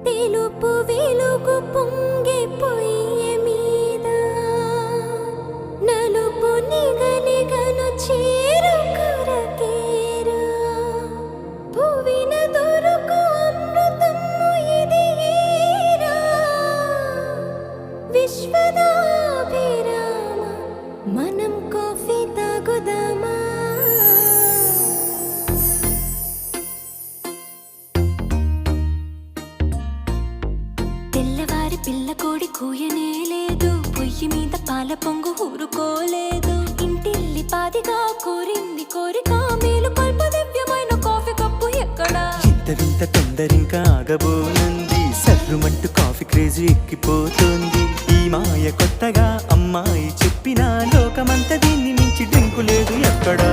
తెలుపు వెలుగు పొంగే పొయ్య మీద నలుపు నిగనిగను చేరు కొరకేరా భువిన దొరకు అమృతము ఇది ఏరా విశ్వదాభిరామ మనం కాఫీ తాగుదామా తెల్లవారి పిల్ల కోడి కూయనే లేదు పొయ్యి మీద పాల పొంగు ఊరుకోలేదు ఇంటిల్లి పాదిగా కోరింది కోరిక మేలు కొల్ప దివ్యమైన కాఫీ కప్పు ఎక్కడా ఇంత వింత తొందరింకా ఆగబోనంది సర్రుమంటూ కాఫీ క్రేజీ ఎక్కిపోతుంది ఈ మాయ కొత్తగా అమ్మాయి చెప్పినా లోకమంతా దీన్ని మించి డ్రింకు లేదు ఎక్కడా